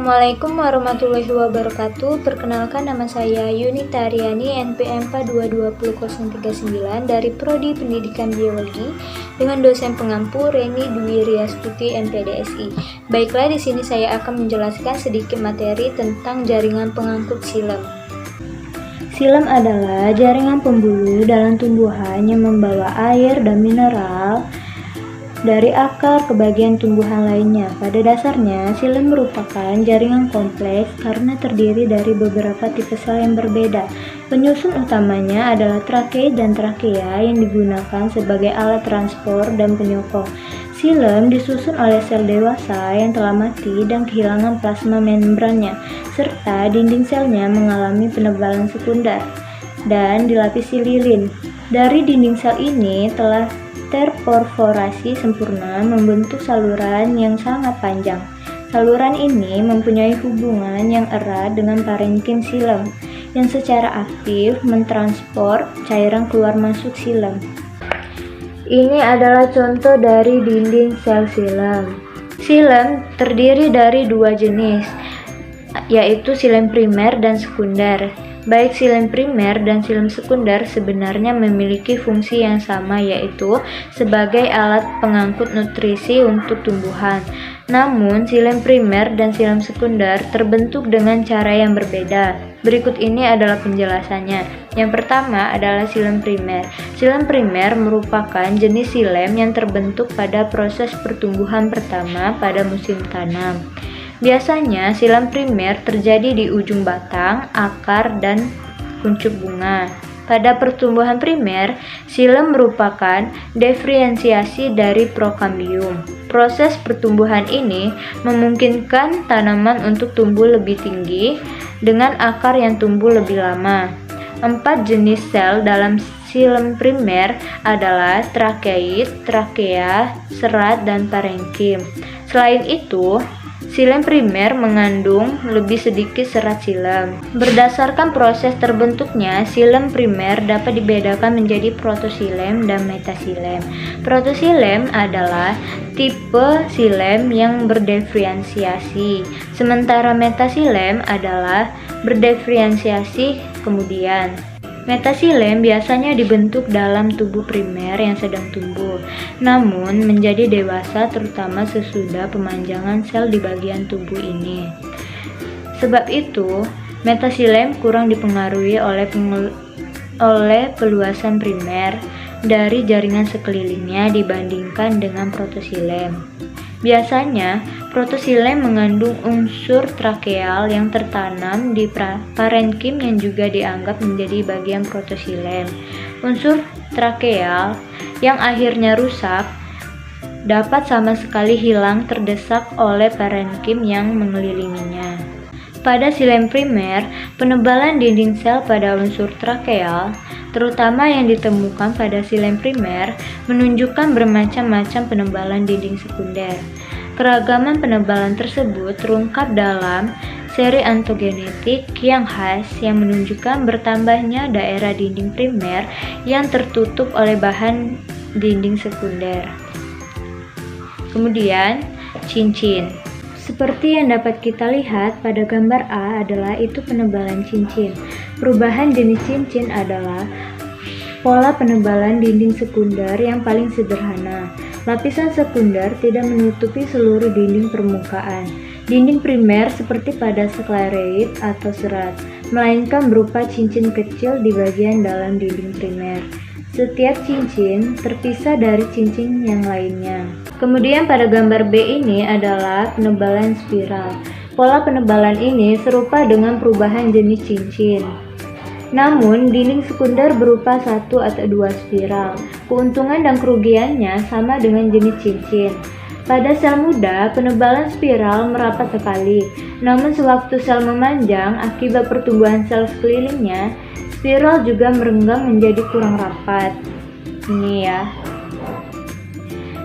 Assalamualaikum warahmatullahi wabarakatuh. Perkenalkan, nama saya Yunita Aryani, NPM 4220039 dari Prodi Pendidikan Biologi dengan dosen pengampu Reni Dwi Riastuti MPDSI. Baiklah, di sini saya akan menjelaskan sedikit materi tentang jaringan pengangkut xilem. Xilem adalah jaringan pembuluh dalam tumbuhan yang membawa air dan mineral dari akar ke bagian tumbuhan lainnya. Pada dasarnya, xilem merupakan jaringan kompleks karena terdiri dari beberapa tipe sel yang berbeda. Penyusun utamanya adalah trakei dan trakea yang digunakan sebagai alat transport dan penyokong. Xilem disusun oleh sel dewasa yang telah mati dan kehilangan plasma membrannya, serta dinding selnya mengalami penebalan sekunder dan dilapisi lilin. Dari dinding sel ini telah terperforasi sempurna membentuk saluran yang sangat panjang. Saluran ini mempunyai hubungan yang erat dengan parenkim xilem yang secara aktif mentransport cairan keluar masuk xilem. Ini adalah contoh dari dinding sel xilem. Xilem terdiri dari dua jenis, yaitu xilem primer dan sekunder. Baik xilem primer dan xilem sekunder sebenarnya memiliki fungsi yang sama, yaitu sebagai alat pengangkut nutrisi untuk tumbuhan. Namun, xilem primer dan xilem sekunder terbentuk dengan cara yang berbeda. Berikut ini adalah penjelasannya. Yang pertama adalah xilem primer. Xilem primer merupakan jenis xilem yang terbentuk pada proses pertumbuhan pertama pada musim tanam. Biasanya, xilem primer terjadi di ujung batang, akar, dan kuncup bunga. Pada pertumbuhan primer, xilem merupakan diferensiasi dari prokambium. Proses pertumbuhan ini memungkinkan tanaman untuk tumbuh lebih tinggi dengan akar yang tumbuh lebih lama. 4 jenis sel dalam xilem primer adalah trakeit, trakea, serat, dan parenkim. Selain itu, xilem primer mengandung lebih sedikit serat xilem. Berdasarkan proses terbentuknya, xilem primer dapat dibedakan menjadi protoxilem dan metaxilem. Protoxilem adalah tipe xilem yang berdiferensiasi, sementara metaxilem adalah berdiferensiasi kemudian. Metaxilem biasanya dibentuk dalam tubuh primer yang sedang tumbuh, namun menjadi dewasa terutama sesudah pemanjangan sel di bagian tubuh ini. Sebab itu, metaxilem kurang dipengaruhi oleh peluasan primer dari jaringan sekelilingnya dibandingkan dengan protoxilem. Biasanya, protoxilem mengandung unsur trakeal yang tertanam di parenkim yang juga dianggap menjadi bagian protoxilem. Unsur trakeal yang akhirnya rusak dapat sama sekali hilang terdesak oleh parenkim yang mengelilinginya. Pada xilem primer, penebalan dinding sel pada unsur trakeal, terutama yang ditemukan pada xilem primer, menunjukkan bermacam-macam penebalan dinding sekunder. Keragaman penebalan tersebut terungkap dalam seri ontogenetik yang khas yang menunjukkan bertambahnya daerah dinding primer yang tertutup oleh bahan dinding sekunder. Kemudian, cincin. Seperti yang dapat kita lihat pada gambar A adalah itu penebalan cincin. Perubahan jenis cincin adalah pola penebalan dinding sekunder yang paling sederhana. Lapisan sekunder tidak menutupi seluruh dinding permukaan. Dinding primer seperti pada sklereit atau serat, melainkan berupa cincin kecil di bagian dalam dinding primer. Setiap cincin terpisah dari cincin yang lainnya. Kemudian pada gambar B ini adalah penebalan spiral. Pola penebalan ini serupa dengan perubahan jenis cincin. Namun, dinding sekunder berupa 1 atau 2 spiral. Keuntungan dan kerugiannya sama dengan jenis cincin. Pada sel muda, penebalan spiral merapat sekali. Namun, sewaktu sel memanjang akibat pertumbuhan sel sekelilingnya, spiral juga merenggang menjadi kurang rapat. Ini ya.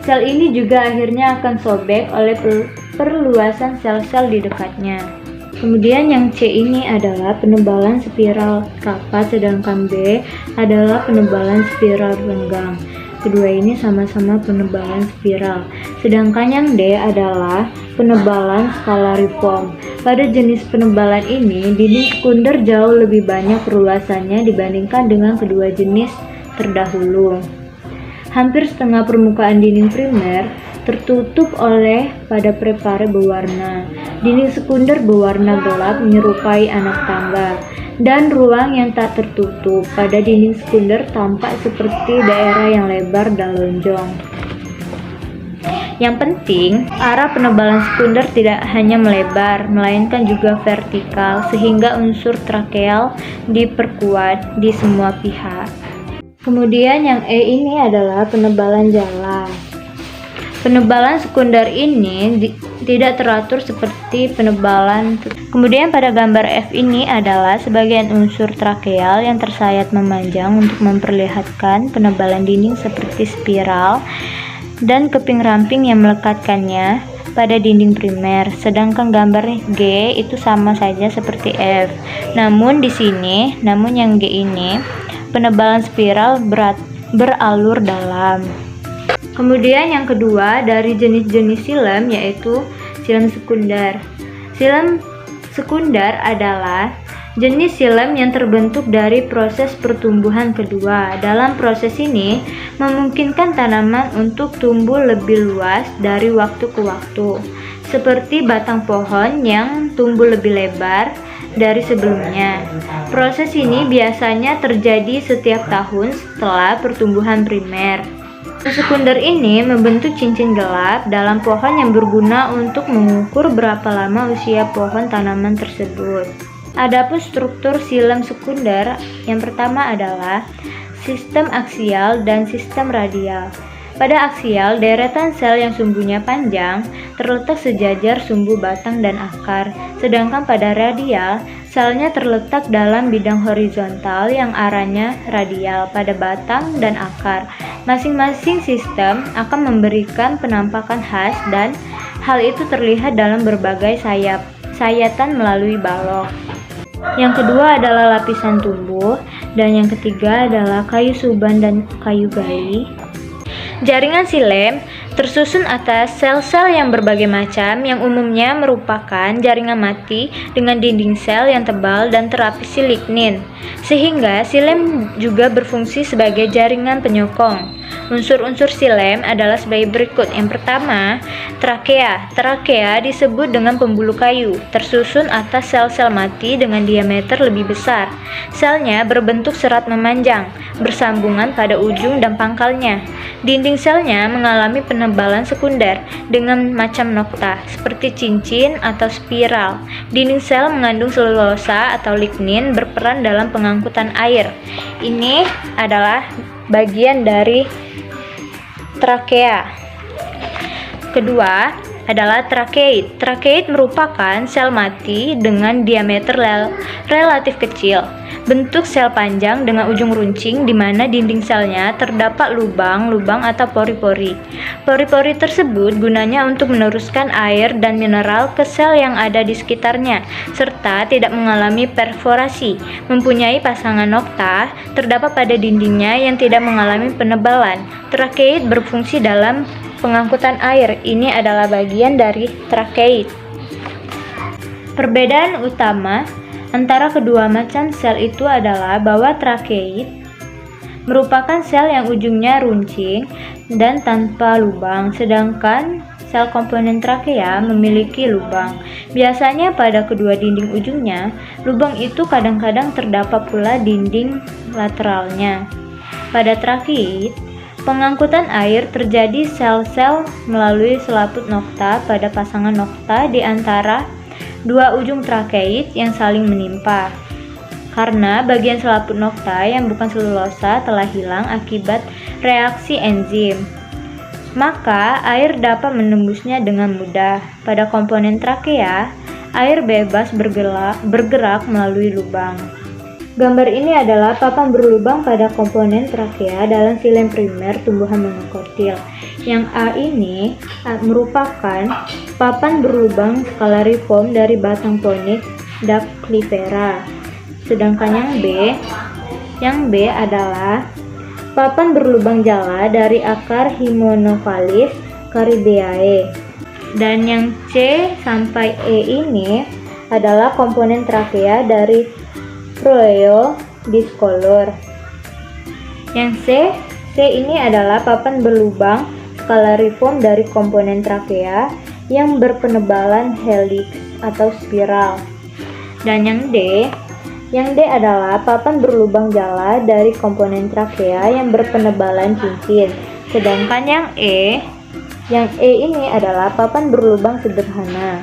Sel ini juga akhirnya akan sobek oleh perluasan sel-sel di dekatnya. Kemudian yang C ini adalah penebalan spiral rapat, sedangkan B adalah penebalan spiral renggang. kedua ini sama-sama penebalan spiral, sedangkan yang D adalah penebalan skalariform. Pada jenis penebalan ini, dinding sekunder jauh lebih banyak perluasannya dibandingkan dengan kedua jenis terdahulu. Hampir setengah permukaan dinding primer tertutup oleh pada prepare berwarna. Dinding sekunder berwarna gelap menyerupai anak tangga, dan ruang yang tak tertutup pada dinding sekunder tampak seperti daerah yang lebar dan lonjong. Yang penting, arah penebalan sekunder tidak hanya melebar, melainkan juga vertikal, sehingga unsur trakeal diperkuat di semua pihak. Kemudian yang E ini adalah penebalan jala. Penebalan sekunder ini tidak teratur seperti penebalan. Kemudian pada gambar F ini adalah sebagian unsur trakeal yang tersayat memanjang untuk memperlihatkan penebalan dinding seperti spiral dan keping ramping yang melekatkannya pada dinding primer. Sedangkan gambar G itu sama saja seperti F. Namun yang G ini penebalan spiral beralur dalam. Kemudian yang kedua dari jenis-jenis silem yaitu silem sekunder. Silem sekunder adalah jenis silem yang terbentuk dari proses pertumbuhan kedua. Dalam proses ini memungkinkan tanaman untuk tumbuh lebih luas dari waktu ke waktu, seperti batang pohon yang tumbuh lebih lebar dari sebelumnya. Proses ini biasanya terjadi setiap tahun setelah pertumbuhan primer. Sekunder ini membentuk cincin gelap dalam pohon yang berguna untuk mengukur berapa lama usia pohon tanaman tersebut. Adapun struktur silem sekunder, yang pertama adalah sistem aksial dan sistem radial. Pada aksial, deretan sel yang sumbunya panjang terletak sejajar sumbu batang dan akar, sedangkan pada radial, selnya terletak dalam bidang horizontal yang arahnya radial pada batang dan akar. Masing-masing sistem akan memberikan penampakan khas dan hal itu terlihat dalam berbagai sayatan melalui balok. Yang kedua adalah lapisan tumbuh, dan yang ketiga adalah kayu suban dan kayu gali. Jaringan silem tersusun atas sel-sel yang berbagai macam yang umumnya merupakan jaringan mati dengan dinding sel yang tebal dan terapisi lignin, sehingga silem juga berfungsi sebagai jaringan penyokong. Unsur-unsur silem adalah sebagai berikut. Yang pertama, trakea. Trakea disebut dengan pembuluh kayu, tersusun atas sel-sel mati dengan diameter lebih besar. Selnya berbentuk serat memanjang, bersambungan pada ujung dan pangkalnya. Dinding selnya mengalami penebalan sekunder dengan macam nokta, seperti cincin atau spiral. Dinding sel mengandung selulosa atau lignin berperan dalam pengangkutan air. Ini adalah bagian dari trakea. Kedua adalah trakeid. Trakeid merupakan sel mati dengan diameter relatif kecil. Bentuk sel panjang dengan ujung runcing di mana dinding selnya terdapat lubang-lubang atau pori-pori. Pori-pori tersebut gunanya untuk meneruskan air dan mineral ke sel yang ada di sekitarnya, serta tidak mengalami perforasi. Mempunyai pasangan nokta terdapat pada dindingnya yang tidak mengalami penebalan. Trakeid berfungsi dalam pengangkutan air. Ini adalah bagian dari trakeid. Perbedaan utama antara kedua macam sel itu adalah bahwa trakeid merupakan sel yang ujungnya runcing dan tanpa lubang, sedangkan sel komponen trakea memiliki lubang. Biasanya pada kedua dinding ujungnya, lubang itu kadang-kadang terdapat pula dinding lateralnya. Pada trakeid, pengangkutan air terjadi sel-sel melalui selaput nokta pada pasangan nokta di antara dua ujung trakeid yang saling menimpa. Karena bagian selaput nokta yang bukan selulosa telah hilang akibat reaksi enzim, maka air dapat menembusnya dengan mudah. Pada komponen trakea, air bebas bergerak melalui lubang. Gambar ini adalah papan berlubang pada komponen trakea dalam silem primer tumbuhan monokotil. Yang A ini merupakan papan berlubang skalariform dari batang ponik Daclifera. Sedangkan yang B adalah papan berlubang jala dari akar Hymenophalis caribeae. Dan yang C sampai E ini adalah komponen trakea dari Proeo discolor. Yang C ini adalah papan berlubang scalariform dari komponen trakea yang berpenebalan helix atau spiral. Dan yang D adalah papan berlubang jala dari komponen trakea yang berpenebalan cincin. Sedangkan yang E ini adalah papan berlubang sederhana.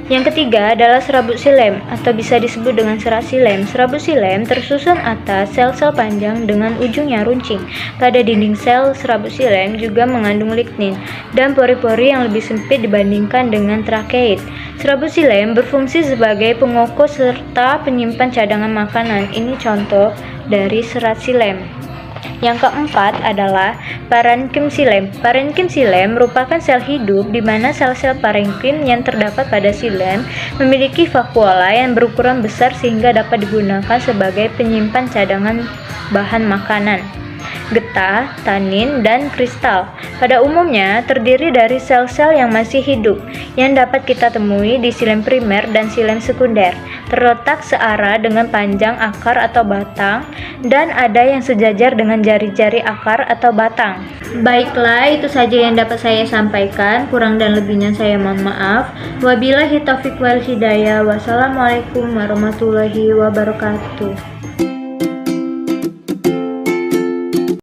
Yang ketiga adalah serabut xilem atau bisa disebut dengan serat xilem. Serabut xilem tersusun atas sel-sel panjang dengan ujungnya runcing. Pada dinding sel serabut xilem juga mengandung lignin dan pori-pori yang lebih sempit dibandingkan dengan trakeid. Serabut xilem berfungsi sebagai pengokoh serta penyimpan cadangan makanan. Ini contoh dari serat xilem. Yang keempat adalah parenkim xilem. Parenkim xilem merupakan sel hidup di mana sel-sel parenkim yang terdapat pada xilem memiliki vakuola yang berukuran besar sehingga dapat digunakan sebagai penyimpan cadangan bahan makanan, getah, tanin, dan kristal. Pada umumnya terdiri dari sel-sel yang masih hidup yang dapat kita temui di xilem primer dan xilem sekunder, terletak searah dengan panjang akar atau batang, dan ada yang sejajar dengan jari-jari akar atau batang. Baiklah, itu saja yang dapat saya sampaikan. Kurang dan lebihnya saya mohon maaf. Wabillahi taufiq wal hidayah. Wassalamualaikum warahmatullahi wabarakatuh.